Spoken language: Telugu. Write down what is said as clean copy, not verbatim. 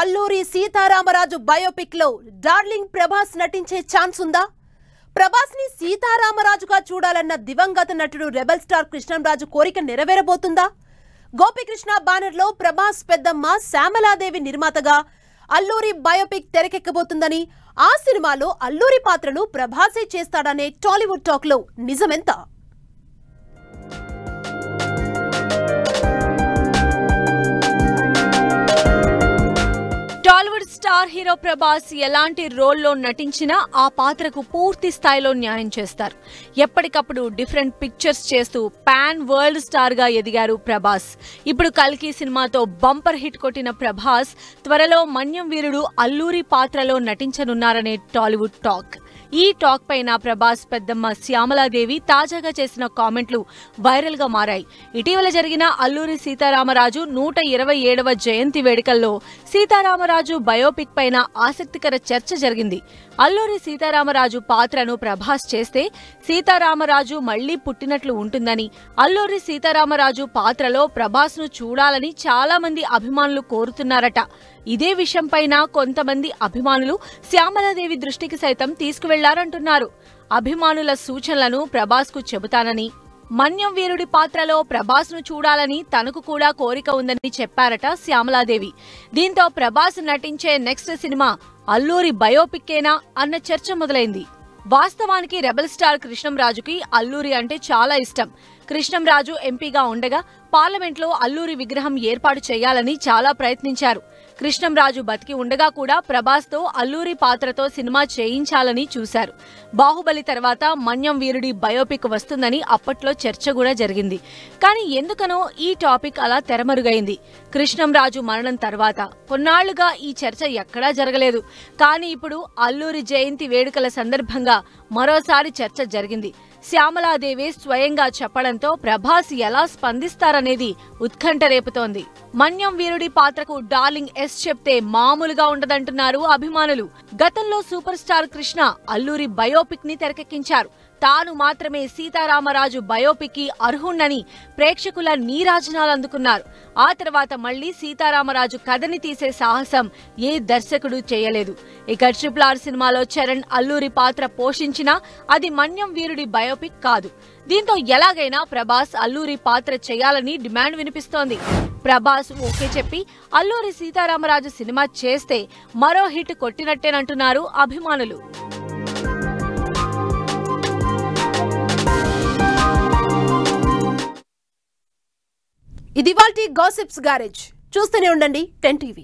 అల్లూరి సీతారామరాజు బయోపిక్ లో డార్లింగ్ ప్రభాస్ నటించే ఛాన్స్ ఉందా? ప్రభాస్ ని సీతారామరాజుగా చూడాలన్న దివంగత నటుడు రెబల్ స్టార్ కృష్ణంరాజు కోరిక నెరవేరబోతుందా? గోపికృష్ణ బ్యానర్ లో ప్రభాస్ పెద్దమ్మ శ్యామలాదేవి నిర్మాతగా అల్లూరి బయోపిక్ తెరకెక్కబోతుందని, ఆ సినిమాలో అల్లూరి పాత్రను ప్రభాసే చేస్తాడనే టాలీవుడ్ టాక్ లో నిజమెంత? టాలీవుడ్ స్టార్ హీరో ప్రభాస్ ఎలాంటి రోల్లో నటించినా ఆ పాత్రకు పూర్తి స్థాయిలో న్యాయం చేస్తారు. ఎప్పటికప్పుడు డిఫరెంట్ పిక్చర్స్ చేస్తూ పాన్ వరల్డ్ స్టార్ గా ఎదిగారు ప్రభాస్. ఇప్పుడు కల్కి సినిమాతో బంపర్ హిట్ కొట్టిన ప్రభాస్ త్వరలో మన్యం వీరుడు అల్లూరి పాత్రలో నటించనున్నారనే టాలీవుడ్ టాక్. ఈ టాక్ పైన ప్రభాస్ పెద్దమ్మ శ్యామలాదేవి తాజాగా చేసిన కామెంట్లు వైరల్ గా మారాయి. ఇటీవల జరిగిన అల్లూరి సీతారామరాజు 127వ జయంతి వేడుకల్లో సీతారామరాజు బయోపిక్ పైన ఆసక్తికర చర్చ జరిగింది. అల్లూరి సీతారామరాజు పాత్రను ప్రభాస్ చేస్తే సీతారామరాజు మళ్లీ పుట్టినట్లు ఉంటుందని, అల్లూరి సీతారామరాజు పాత్రలో ప్రభాస్ ను చూడాలని చాలా మంది అభిమానులు కోరుతున్నారట. ఇదే విషయంపైన కొంతమంది అభిమానులు శ్యామలాదేవి దృష్టికి సైతం తీసుకువెళ్లారంటున్నారు. అభిమానుల సూచనలను ప్రభాస్ కు చెబుతానని, మన్యం వీరుడి పాత్రలో ప్రభాస్ ను చూడాలని తనకు కూడా కోరిక ఉందని చెప్పారట శ్యామలాదేవి. దీంతో ప్రభాస్ నటించే నెక్స్ట్ సినిమా అల్లూరి బయోపిక్కేనా అన్న చర్చ మొదలైంది. వాస్తవానికి రెబల్ స్టార్ కృష్ణంరాజుకి అల్లూరి అంటే చాలా ఇష్టం. కృష్ణంరాజు ఎంపీగా ఉండగా పార్లమెంట్లో అల్లూరి విగ్రహం ఏర్పాటు చేయాలని చాలా ప్రయత్నించారు. కృష్ణంరాజు బతికి ఉండగా కూడా ప్రభాస్ తో అల్లూరి పాత్రతో సినిమా చేయించాలని చూశారు. బాహుబలి తర్వాత మన్యం వీరుడి బయోపిక్ వస్తుందని అప్పట్లో చర్చ కూడా జరిగింది. కానీ ఎందుకనో ఈ టాపిక్ అలా తెరమరుగైంది. కృష్ణంరాజు మరణం తర్వాత కొన్నాళ్లుగా ఈ చర్చ ఎక్కడా జరగలేదు. కానీ ఇప్పుడు అల్లూరి జయంతి వేడుకల సందర్భంగా మరోసారి చర్చ జరిగింది. శ్యామలాదేవి స్వయంగా చెప్పడంతో ప్రభాస్ ఎలా స్పందిస్తారనేది ఉత్కంఠ రేపుతోంది. మన్యం వీరుడి పాత్రకు డార్లింగ్ ఎస్ చెప్తే మామూలుగా ఉండదంటున్నారు అభిమానులు. గతంలో super star Krishna Alluri biopic ని తెరకెక్కించారు. తాను మాత్రమే సీతారామరాజు బయోపిక్ కి అర్హుణ్ణని ప్రేక్షకుల నీరాజనాలు అందుకున్నారు. ఆ తర్వాత మళ్లీ సీతారామరాజు కథని తీసే సాహసం ఏ దర్శకుడు చేయలేదు. ఇక RRR సినిమాలో చరణ్ అల్లూరి పాత్ర పోషించినా అది మన్యం వీరుడి బయోపిక్ కాదు. దీంతో ఎలాగైనా ప్రభాస్ అల్లూరి పాత్ర చేయాలని డిమాండ్ వినిపిస్తోంది. ప్రభాస్ ఓకే చెప్పి అల్లూరి సీతారామరాజు సినిమా చేస్తే మరో హిట్ కొట్టినట్టేనంటున్నారు అభిమానులు. ఇది వాల్టి గాసిప్స్ గ్యారేజ్. చూస్తూనే ఉండండి 10 టీవీ.